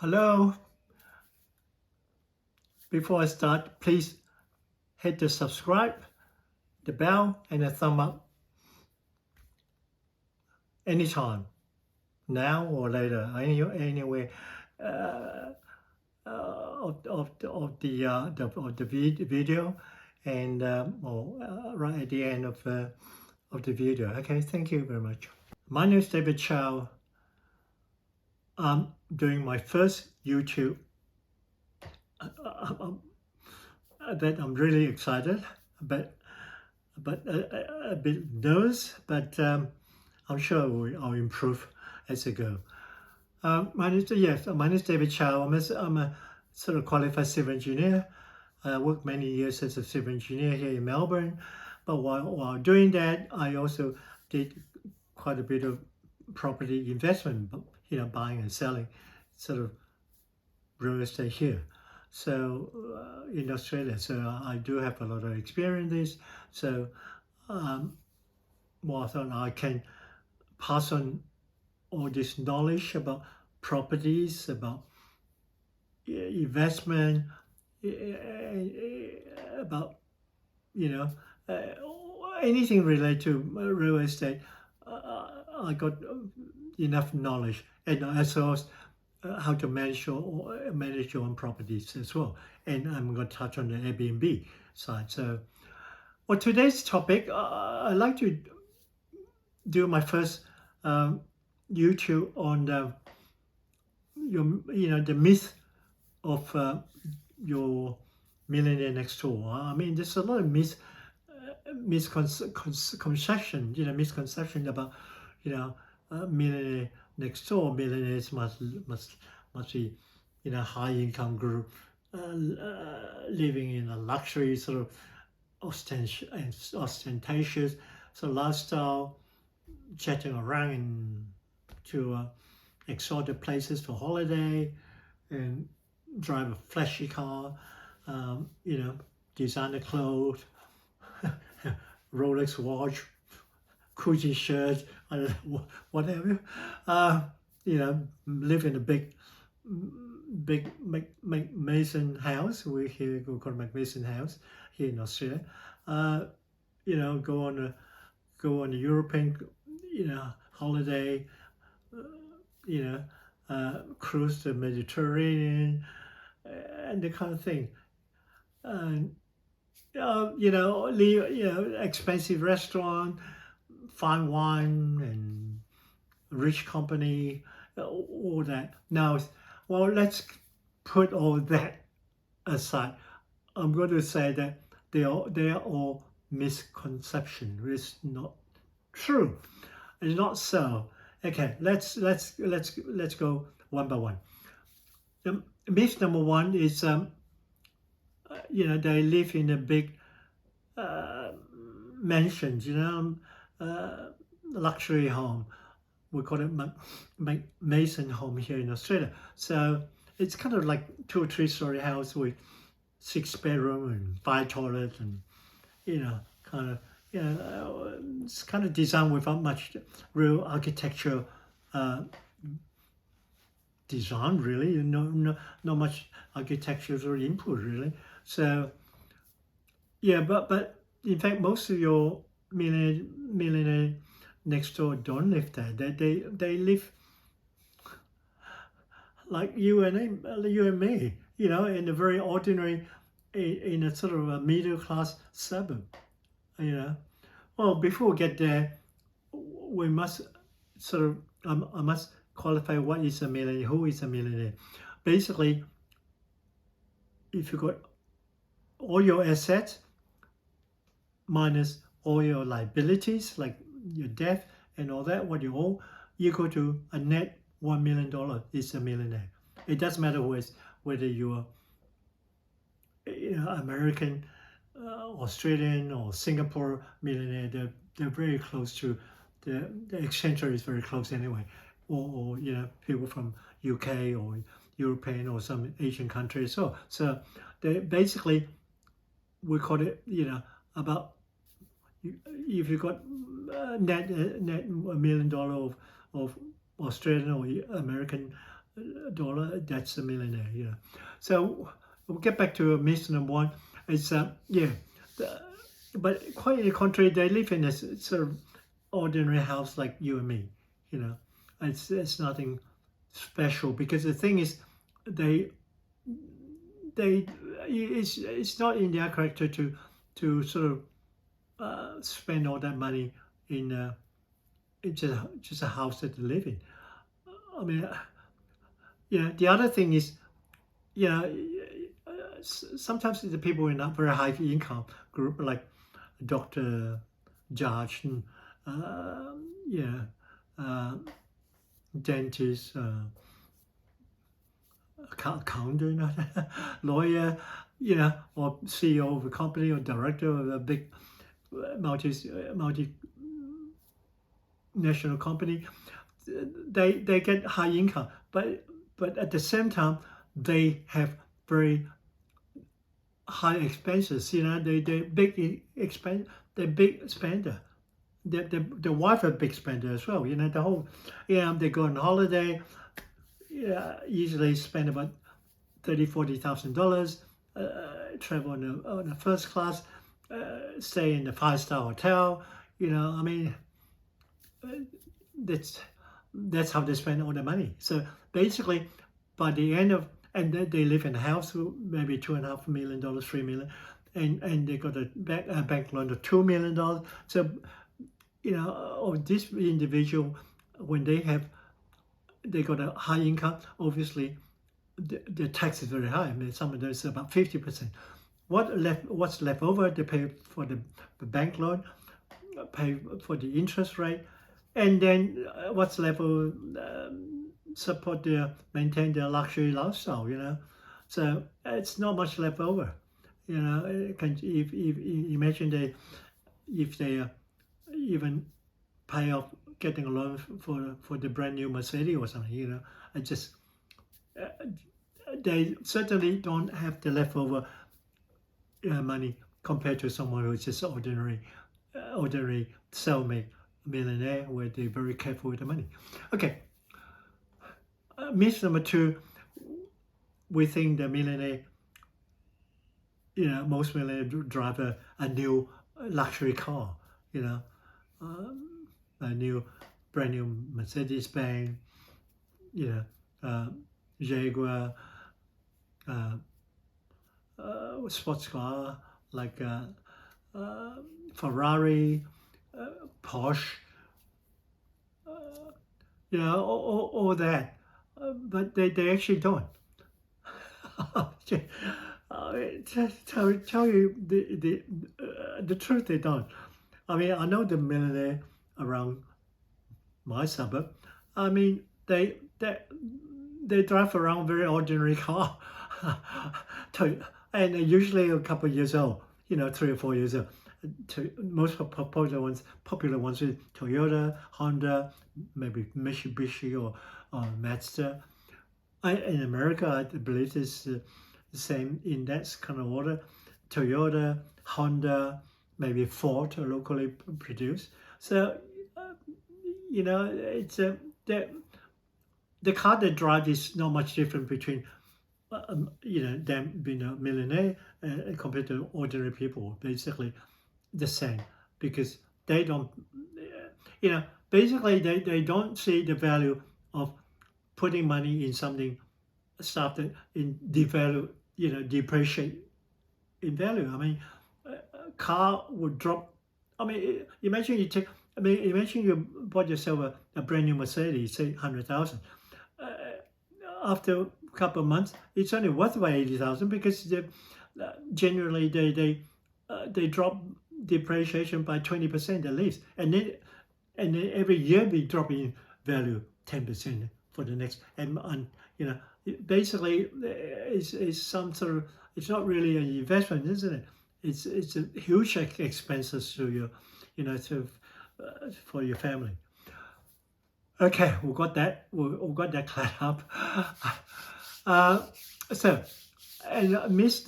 Hello. Before I start, please hit the subscribe, the bell, and a thumb up anytime, now or later, anywhere uh, of the video, and or right at the end of the video. Okay, thank you very much. My name is David Chow. I'm doing my first YouTube. That I'm really excited, but a bit nervous, but I'm sure I'll improve as I go. My name is David Chow. I'm a sort of qualified civil engineer. I worked many years as a civil engineer here in Melbourne, but while doing that, I also did quite a bit of property investment, buying and selling sort of real estate here. So in Australia, so I do have a lot of experience in this. So I thought I can pass on all this knowledge about properties, about investment, about anything related to real estate. I got enough knowledge, and also how to manage your own properties as well. And I'm going to touch on the Airbnb side. So, well, today's topic, I'd like to do my first YouTube on the myth of your Millionaire Next Door. I mean, there's a lot of misconception about Millionaire Next Door. Millionaires must be high income group, living in a luxury sort of ostentatious sort of lifestyle, chatting around to exotic places for holiday, and drive a flashy car, designer clothes, Rolex watch, Gucci shirt, I don't know, whatever. Live in a big Mason house. We call it Mason house here in Australia. Go on a European holiday. Cruise the Mediterranean, and the kind of thing. And expensive restaurant, fine wine, and rich company, all that. Now, well, let's put all that aside. I'm going to say that they are all misconception. It's not true. It's not so. Okay, let's go one by one. Myth number one is they live in a big mansions, luxury home. We call it Mason home here in Australia. So it's kind of like 2 or 3 story house with 6 bedroom and 5 toilets, and it's kind of designed without much real architecture design, really. Not much architectural input, really. So yeah, but in fact, most of your millionaire next door don't live there. They live like you and me, in a very ordinary, in a sort of a middle class suburb. Well, before we get there, we must sort of I must qualify what is a millionaire, who is a millionaire. Basically, if you got all your assets minus all your liabilities, like your debt and all that, what you owe, equal to a net $1 million is a millionaire. It doesn't matter whether you're American, Australian, or Singapore millionaire. They're very close to the exchange rate is very close anyway. Or people from UK or European or some Asian countries. So they basically, we call it about, if you got net $1 million of Australian or American dollar, that's a millionaire. So we'll get back to myth number one. It's yeah, the, but quite the contrary, they live in a sort of ordinary house like you and me. It's nothing special, because the thing is, they they it's not in their character to sort of spend all that money in just a house that they live in. I mean, the other thing is, sometimes the people in a very high income group, like Dr. Judge, and dentist, accountant, lawyer, or CEO of a company or director of a big multinational company. They get high income, but at the same time they have very high expenses. They big expense, they big spender. The wife a big spender as well. The whole, they go on holiday. Usually spend about $30,000-$40,000. Travel on a first class. Stay in the 5-star hotel. I mean, that's how they spend all the money. So basically, by the end of, and they live in a house, maybe $2.5 million, $3 million, and they got a bank loan of $2 million. So this individual, when they got a high income, obviously the tax is very high. I mean, some of those are about 50%. What's left over, they pay for the bank loan, pay for the interest rate, and then what's left over maintain their luxury lifestyle. So it's not much left over. If imagine if they even pay off getting a loan for the brand new Mercedes or something. They certainly don't have the leftover money compared to someone who's just ordinary self-made millionaire, where they're very careful with the money. Okay. Myth number two, we think the millionaire, most millionaire drive a new luxury car, a brand new Mercedes-Benz, Jaguar, sports car like Ferrari, Porsche, all that. But they actually don't. Tell you the truth, they don't. I mean, I know the millionaire around my suburb. I mean, they drive around very ordinary car, and usually a couple of years old. 3 or 4 years old. Most popular ones with Toyota, Honda, maybe Mitsubishi or Mazda. In America, I believe it's the same in that kind of order. Toyota, Honda, maybe Ford, locally produced. So, it's the car they drive is not much different between, them being a millionaire compared to ordinary people. Basically, the same, because they don't, basically they don't see the value of putting money in stuff that depreciate in value. I mean, a car would drop. I mean, imagine you bought yourself a brand new Mercedes, say 100,000. After a couple of months, it's only worth about 80,000, because generally they drop depreciation by 20% at least, and then every year they drop in value 10% for the next, and basically it's some sort of, it's not really an investment, isn't it? It's a huge expenses to your, for your family. Okay, we got that cleared up. So, and myth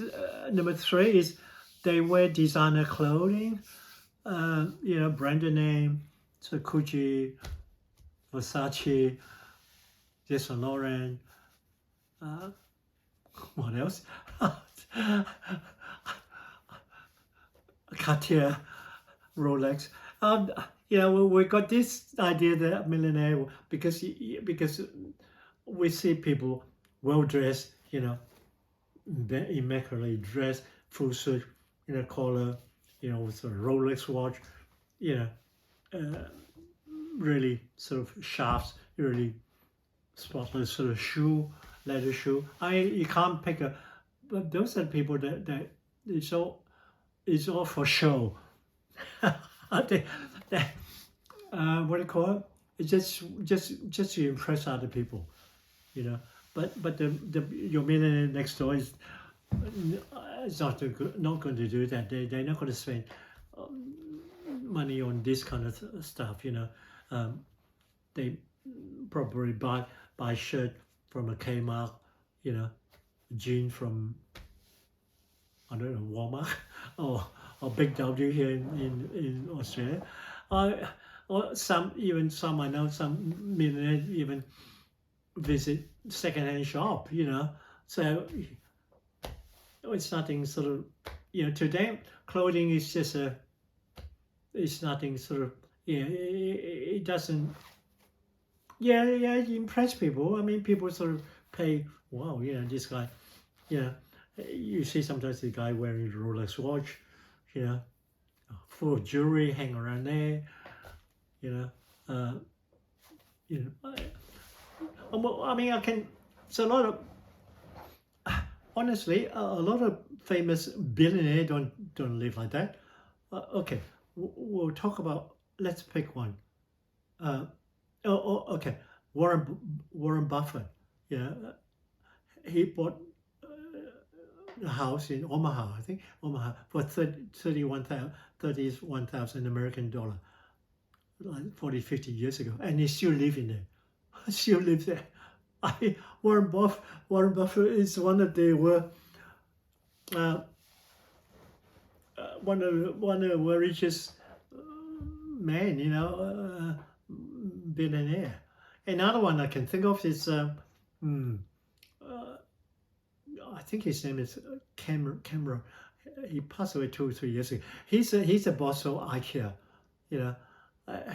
number 3 is they wear designer clothing, branded name, so Gucci, Versace, Saint Laurent, What else? Cartier, Rolex. We got this idea that millionaire because we see people well dressed, immaculately dressed, full suit, collar, with a Rolex watch, you know, really sort of sharp, really spotless sort of leather shoe. You can't pick but those are people that it's all for show. they, they, what do you call it? It's just to impress other people, But your millionaire next door is not going to do that. They're not going to spend money on this kind of stuff, They probably buy shirt from a Kmart, jean from, I don't know, Walmart or Big W here in Australia. Or some I know some millionaires even visit second-hand shop, So it's nothing sort of, to them clothing is just it's nothing sort of, it doesn't, it impress people. I mean, people sort of pay, wow, this guy, you see sometimes the guy wearing a Rolex watch, full of jewelry hanging around there, I mean, so a lot of, honestly, a lot of famous billionaires don't live like that. Okay, we'll talk about, let's pick one. Okay, Warren Buffett, he bought a house in Omaha, I think, for 31,000 American dollar, like 40, 50 years ago, and he's still living there. Still live there. Warren Buffett is one of the one of the richest men, billionaire. Another one I can think of is I think his name is Cameron. He passed away 2 or 3 years ago. He's a boss of IKEA.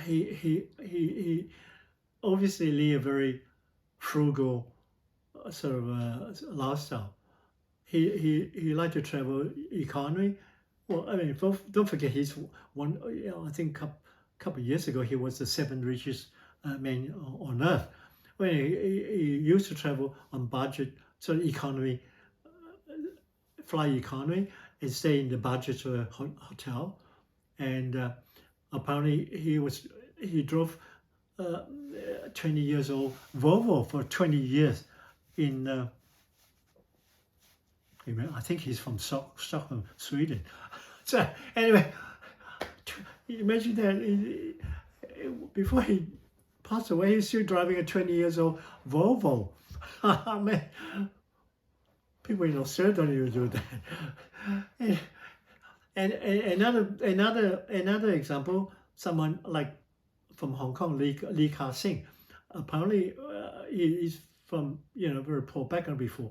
He obviously lead a very frugal sort of lifestyle. He liked to travel economy. Well, I mean, don't forget he's one. I think a couple of years ago he was the 7th richest man on earth. When he used to travel on budget, so economy, fly economy, and stay in the budget of a hotel. And apparently he drove 20 years old Volvo for 20 years in I think he's from Stockholm, Sweden. So anyway, imagine that before he passed away, he's still driving a 20 years old Volvo. Man, people in Australia don't even do that. And another example, someone like from Hong Kong, Lee Ka-sing. Apparently, he's from very poor background before.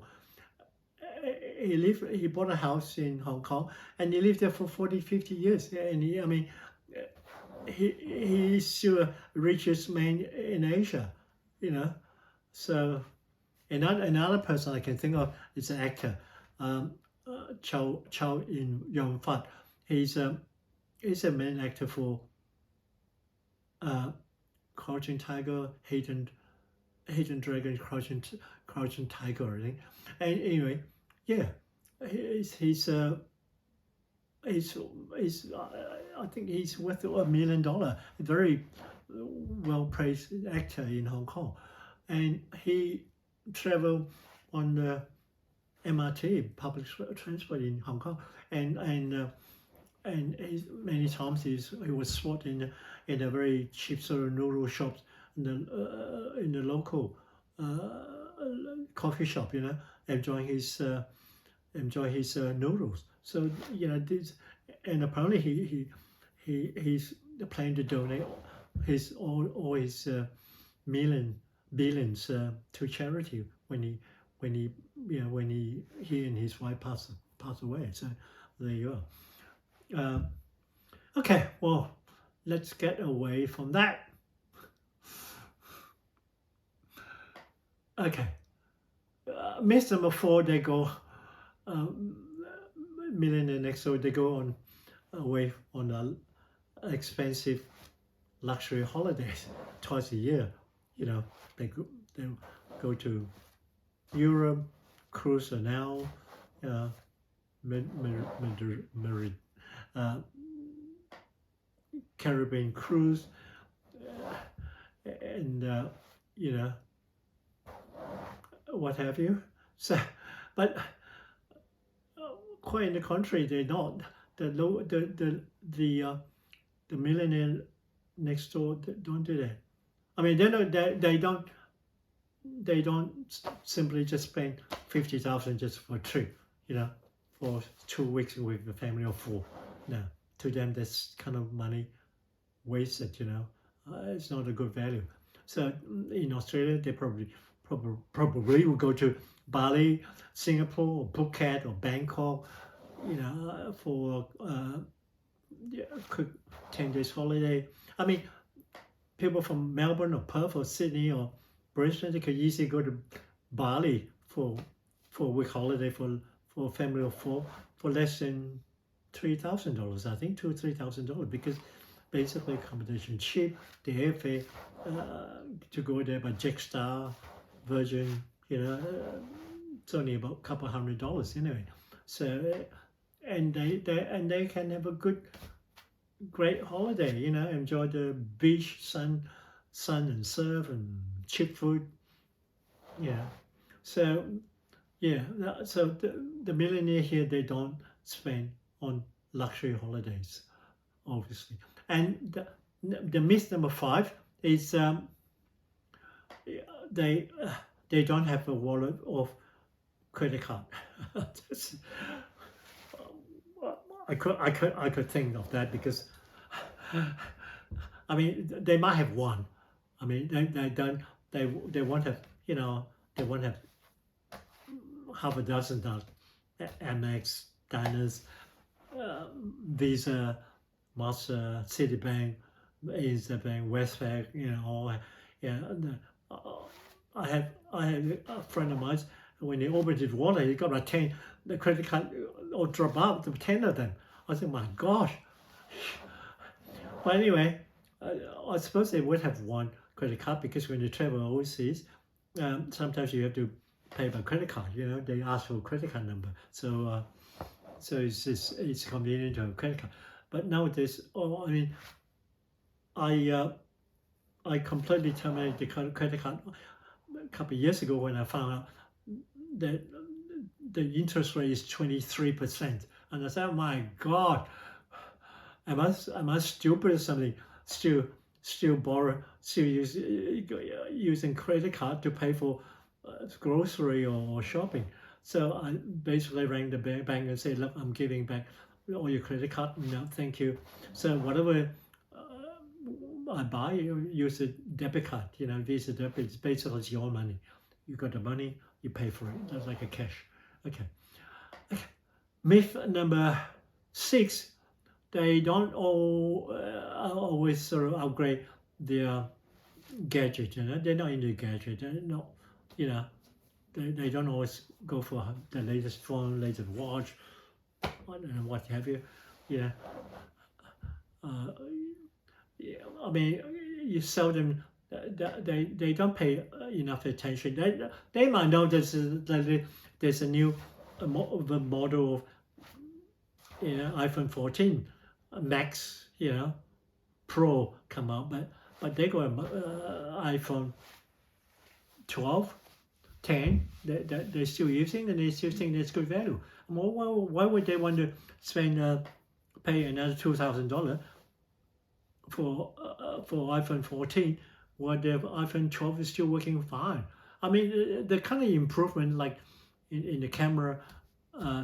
He bought a house in Hong Kong and he lived there for 40, 50 years. And he's still the richest man in Asia, So another person I can think of is an actor, Chow Yun Fat. He's a main actor for Crouching Tiger, Hidden Dragon, Crouching Tiger, I think. And anyway, he's I think he's worth $1 million. A very well-praised actor in Hong Kong, and he traveled on the MRT, public transport in Hong Kong, and many times he was spotted in a very cheap sort of noodle shops in the local coffee shop, enjoying his noodles. So this, and apparently he's planning to donate all his billions to charity when when he and his wife passed away. So there you are. Okay, well, let's get away from that. Okay, myth number 4, they go Millionaire Next Door. They go on away on a expensive luxury holidays twice a year. You know, they go to Europe, cruise now, Caribbean cruise, and you know, what have you. So, but quite in the contrary, they don't. The Millionaire Next Door don't do that. I mean, they don't simply just spend 50,000 just for a trip, you know, for 2 weeks with a family of 4. No, to them that's kind of money wasted, you know. It's not a good value. So in Australia, they probably will go to Bali, Singapore, or Phuket, or Bangkok, you know, for a quick 10 days holiday. I mean, people from Melbourne or Perth or Sydney or Brisbane, they could easily go to Bali for a week holiday for a family of 4 for less than $3,000. I think $2,000 or $3,000, because basically accommodation cheap, the airfare to go there by Jetstar, Virgin, you know, it's only about a couple $100 anyway. So and they can have a great holiday, you know, enjoy the beach, sun and surf and cheap food. Yeah. So yeah, so the millionaire here, they don't spend on luxury holidays, obviously. And the myth number 5 is they don't have a wallet of credit card. I could think of that, because I mean, they might have one. I mean, they won't have, you know, they won't have half a dozen Amex, Diners, Visa, Master, Citibank, Bank, Westpac, you know, all. Yeah, I had a friend of mine, when he opened his wallet, he got a 10, the credit card all drop out, the 10 of them. I said, my gosh. But anyway, I suppose they would have one credit card, because when you travel overseas, sometimes you have to pay by credit card. You know, they ask for a credit card number, so it's convenient to have a credit card. But nowadays, I mean, I completely terminated the credit card a couple of years ago, when I found out that the interest rate is 23%, and I said, oh my God, am I stupid or something? Still using credit card to pay for grocery or shopping. So I basically rang the bank and said, look, I'm giving back all your credit card. No, thank you. So whatever I buy, you use a debit card. You know, Visa debit, it's basically your money. You got the money, you pay for it. That's like a cash. Okay. Myth number 6. They don't always sort of upgrade their gadget, you know. They're not into gadget. They're not, you know, they don't always go for the latest phone, latest watch, and what have you. Yeah. I mean, you seldom. They don't pay enough attention. They might know there's a new model of, you know, iPhone 14 Max, you know, Pro come out, but they got iPhone 12, 10. They're still using, and they still think that's good value. Why would they want to pay another $2,000 for iPhone 14 while their iPhone 12 is still working fine? I mean, the kind of improvement, like in the camera,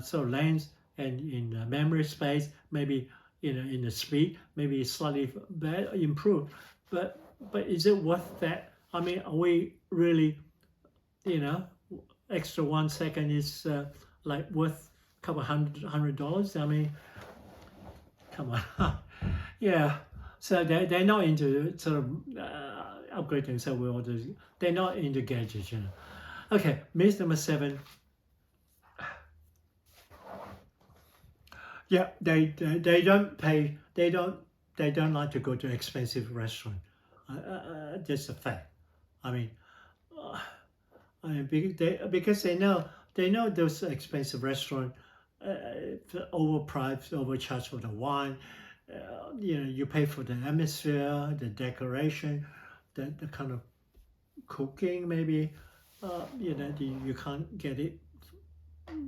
so lens, and in the memory space, maybe, you know, in the speed, maybe slightly improved, but is it worth that? I mean, are we really, you know, extra 1 second is like worth a couple $100. I mean, come on. Yeah. So they're not into sort of upgrading. So they're not into gadgets, you know. Okay, myth number 7. Yeah, they don't pay. They don't like to go to expensive restaurant. That's a fact. I mean, because they know those expensive restaurant overpriced, overcharged for the wine. You know, you pay for the atmosphere, the decoration, the kind of cooking maybe. You know, you can't get it.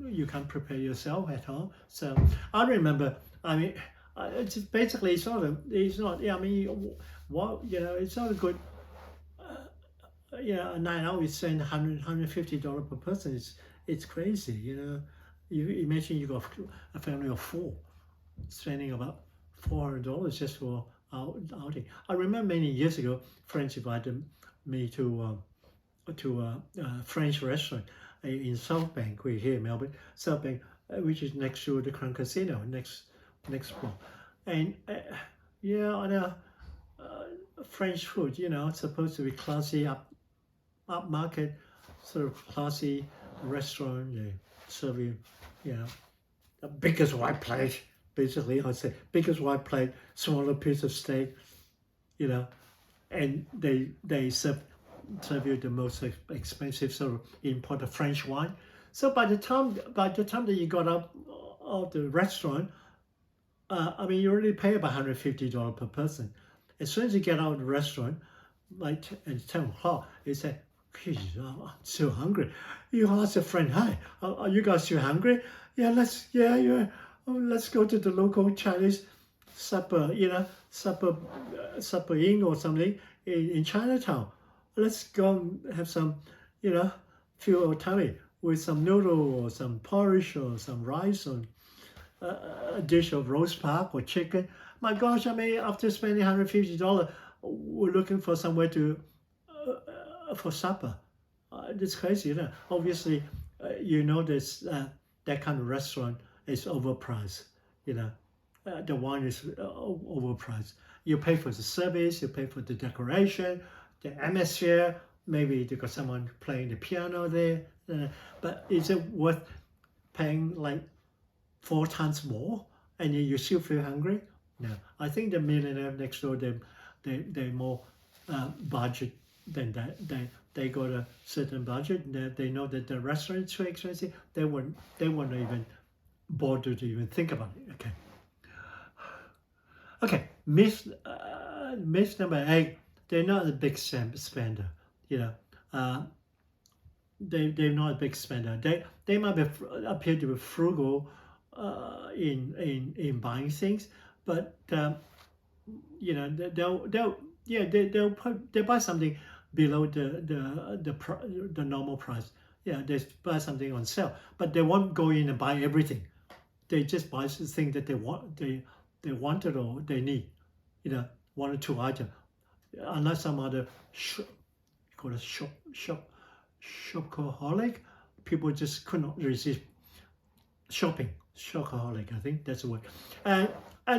You can't prepare yourself at home. So I remember. I mean, it's basically it's not. Yeah, I mean, what you know, it's not a good. Yeah, a night out is spend $150 per person. It's crazy, you know. You imagine you got a family of 4, spending about $400 just for outing. I remember many years ago, friends invited me to a French restaurant in South Bank. We're here in Melbourne, South Bank, which is next to the Crown Casino, next block. And yeah, I know French food, you know, it's supposed to be classy, upmarket, sort of classy restaurant. They serve you, you know, the biggest white plate, basically. I'd say biggest white plate, smaller piece of steak, you know, and they serve you the most expensive sort of imported French wine. So by the time that you got out of the restaurant, I mean, you already pay about $150 per person. As soon as you get out of the restaurant, like at 10 o'clock, you say, "Geez, I'm so hungry." You ask a friend, "Hi, are you guys still hungry?" "Yeah, let's go to the local Chinese supper, you know, supper inn or something in Chinatown. Let's go and have some, you know, fill our tummy with some noodle or some porridge or some rice or a dish of roast pork or chicken." My gosh, I mean, after spending $150, we're looking for somewhere to for supper. It's crazy, you know. Obviously, you know this that kind of restaurant is overpriced. You know, the wine is overpriced. You pay for the service, you pay for the decoration, the atmosphere. Maybe they got someone playing the piano there. But is it worth paying like 4 times more and you still feel hungry? No. I think the Millionaire Next Door, they more budget than that. They got a certain budget. They know that the restaurant is too expensive. They won't even bother to even think about it. Okay. Myth number 8. They're not a big spender. You know, they're not a big spender. They might appear to be frugal in buying things, but you know, they'll buy something below the normal price. Yeah, they buy something on sale, but they won't go in and buy everything. They just buy the thing that they wanted or they need. You know, 1 or 2 items. Unless some other shopaholic, people just could not resist shopping. Shopaholic, I think that's the word. And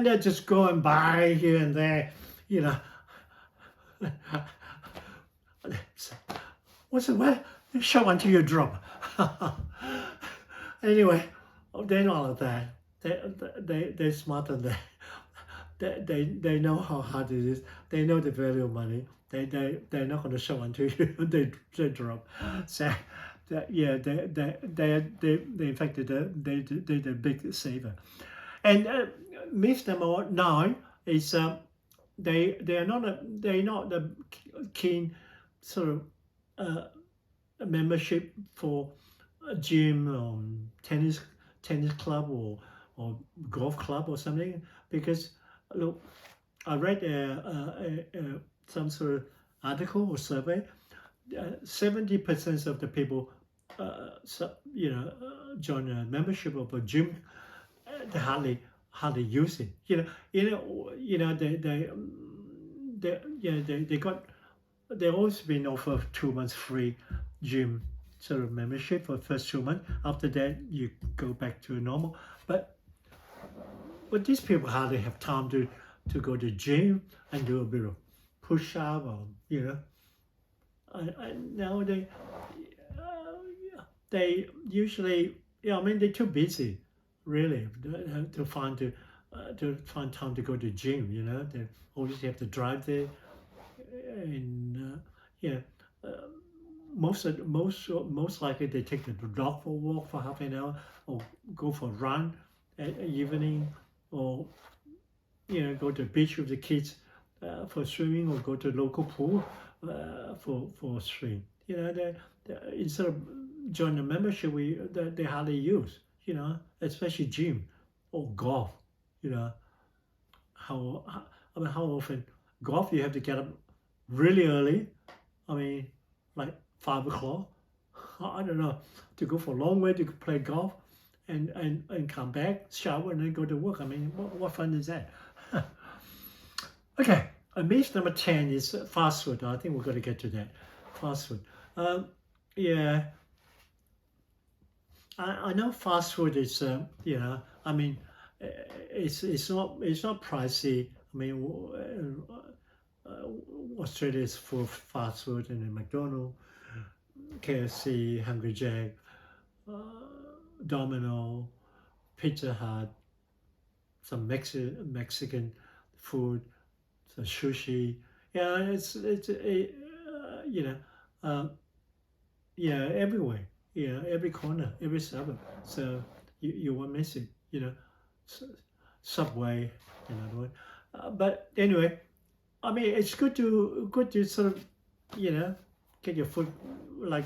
they just go and buy here and there, you know. What's the word? Shop until you drop. Anyway, they're not like that. They're smarter than that. They know how hard it is. They know the value of money. They're not going to shop until they drop. So yeah, they in fact they're the big saver. And myth number 9 is they're not the keen sort of membership for a gym, tennis club or golf club or something, because look, I read some sort of article or survey. 70% of the people, join a membership of a gym. They hardly use it. They've always been offered 2 months free gym sort of membership for the first 2 months. After that, you go back to normal. But these people hardly have time to go to gym and do a bit of push-up, or nowadays they usually, I mean, they're too busy, really, to find time to go to gym. They always have to drive there, and most likely they take the dog for a walk for half an hour, or go for a run at evening, or go to the beach with the kids for swimming, or go to the local pool for swim. They instead of join the membership, they hardly use. Especially gym or golf. How often golf you have to get up really early. I mean, like 5 o'clock. I don't know, to go for a long way to play golf, and come back, shower, and then go to work. I mean, what fun is that? Okay, myth number 10 is fast food. I think we're going to get to that. Fast food. Yeah, I know fast food is, I mean, it's not pricey. I mean, Australia is full of fast food, and then McDonald's, KFC, Hungry Jack, Domino, Pizza Hut, some Mexican food, some sushi. Yeah, it's everywhere. Every corner, every suburb. So you won't miss it. Subway, another one. But anyway, I mean, it's good to sort of get your food like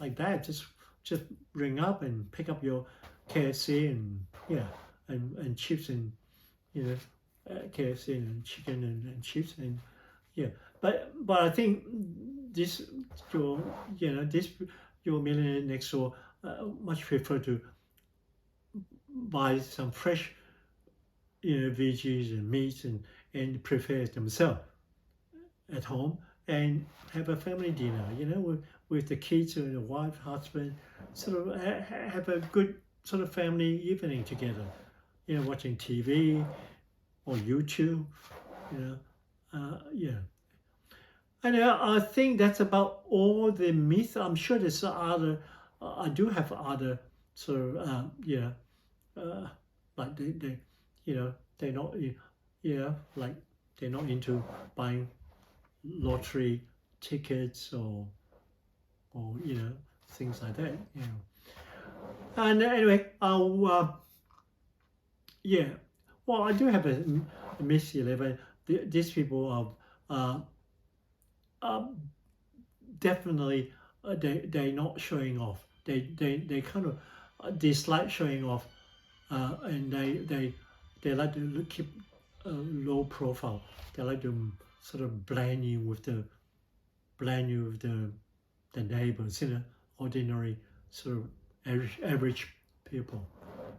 that. Just ring up and pick up your KFC and chips, and KFC and chicken and chips, and But I think this your Millionaire Next Door much prefer to buy some fresh veggies and meats, and prepare it themselves at home, and have a family dinner, with the kids and the wife, husband, sort of have a good sort of family evening together, watching TV or YouTube, And I think that's about all the myths. I'm sure there's other, I do have other sort of, like they're not, like they're not into buying lottery tickets or things like that. And anyway, I'll well, I do have a myth 11. These people are definitely they're not showing off. They kind of dislike showing off, and they like to keep a low profile. They like to sort of blend you with the neighbors, ordinary sort of average people,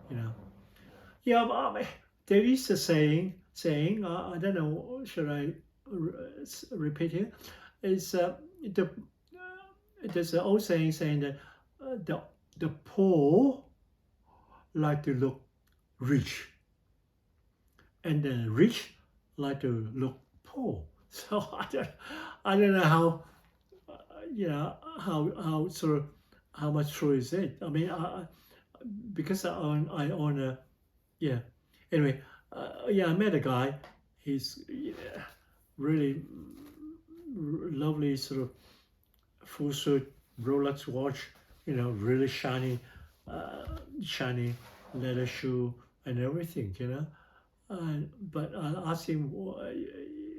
Yeah, there is a saying. I don't know. Should I repeat here? Is there's an old saying that the poor like to look rich, and the rich like to look poor. So I don't know how how sort of how much true is it? I mean, because I own a Anyway, I met a guy. He's really lovely, sort of full suit, Rolex watch, really shiny leather shoe and everything, But I asked him,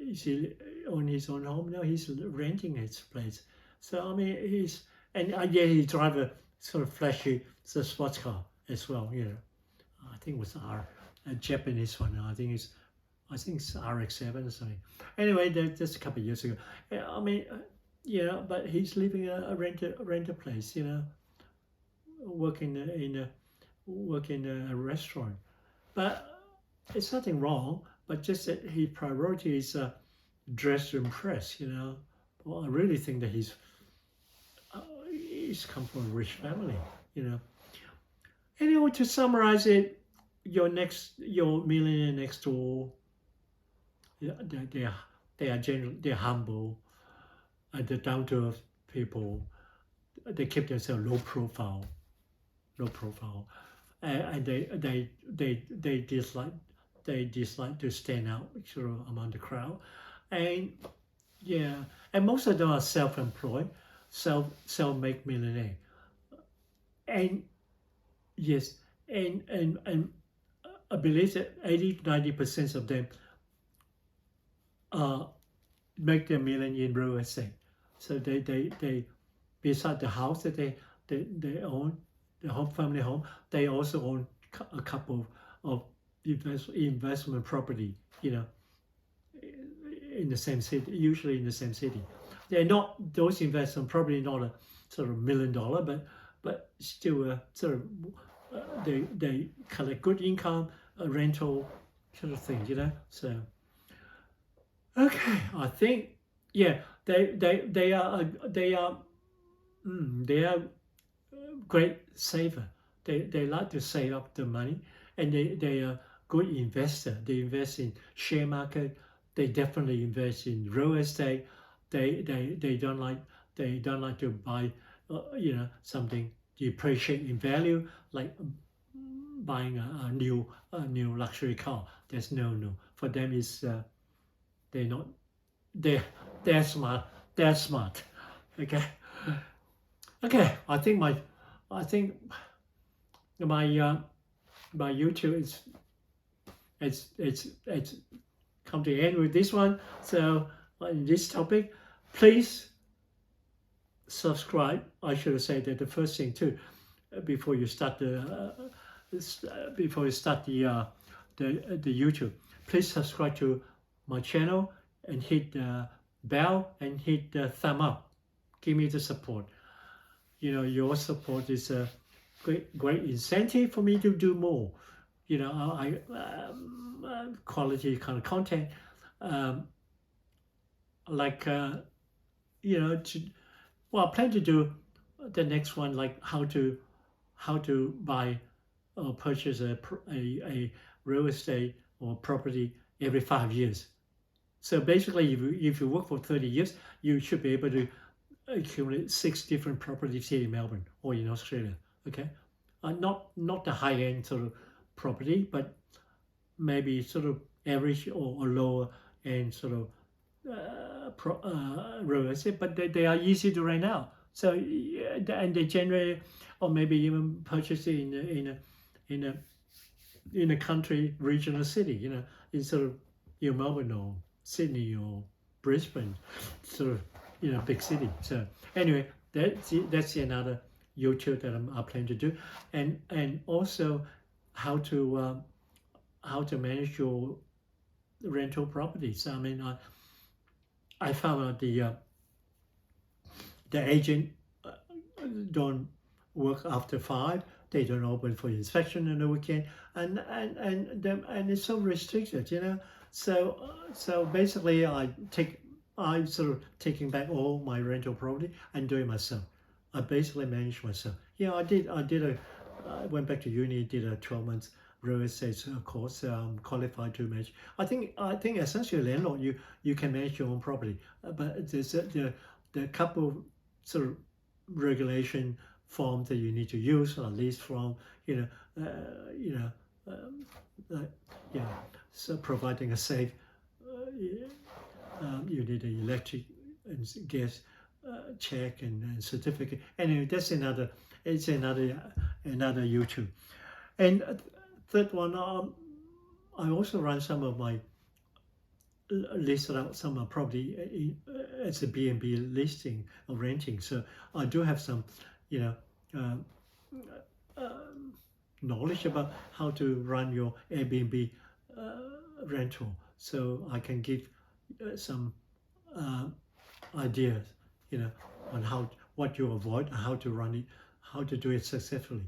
is he on his own home? No, he's renting his place. So I mean, he drive a sort of flashy sports car as well. I think it was a Japanese one. I think it's RX-7 or something. Anyway, that's a couple of years ago. I mean, but he's living in a rented place. Working in a restaurant. But it's nothing wrong. But just that his priority is dress to impress. Well, I really think that it's come from a rich family, you know. Anyway, to summarize it, your millionaire next door, they are they're humble, and they're down to earth people. They keep themselves low profile, and they dislike to stand out sort of among the crowd, and yeah, and most of them are self-employed, self-made millionaire, and yes, and I believe that 80-90% of them make their million in real estate. So they beside the house that they own, the family home, they also own a couple of investment property, you know, in the same city, usually in the same city. They're not, those investment property not a sort of $1 million, but still sort of they collect good income, a rental sort of thing, you know. So okay, I think yeah, they are great saver. They like to save up the money, and they are good investor. They invest in share market. They definitely invest in real estate. They don't like to buy you know, something depreciate in value, like buying a new luxury car. There's no for them. Is they're not they're smart. They're smart. Okay. Okay. I think my my YouTube is it's come to the end with this one. So in this topic, please subscribe. I should have said that the first thing too, before you start the YouTube. Please subscribe to my channel and hit the bell and hit the thumb up. Give me the support. You know, your support is a great incentive for me to do more. You know, quality kind of content, you know, I plan to do the next one, like how to buy or purchase a real estate or property every 5 years. So basically, if you work for 30 years, you should be able to accumulate 6 different properties here in Melbourne or in Australia. Okay, not the high end sort of property, but maybe sort of average or lower end sort of real estate. But they are easy to rent out. So and they generate, or maybe even purchase it in a country, regional city. You know, in sort of Melbourne or Sydney or Brisbane, sort of, you know, big city. So anyway, that's another YouTube that I plan to do, and also how to manage your rental properties. I mean, I found out the agent don't work after 5. They don't open for inspection on the weekend, and it's so restricted, you know. So basically, I sort of taking back all my rental property and doing myself. I basically manage myself. Yeah, I went back to uni, did a 12 months real estate course. Qualified to manage. I think essentially landlord, you can manage your own property, but there's the couple sort of regulation forms that you need to use, or lease from, you know, yeah. So providing a safe, you need an electric and gas check and certificate. Anyway, that's another YouTube. And third one, I also run some of my listed out some of property as a B&B listing or renting. So I do have some, you know, knowledge about how to run your Airbnb rental. So I can give some ideas, you know, on what you avoid, how to run it, how to do it successfully.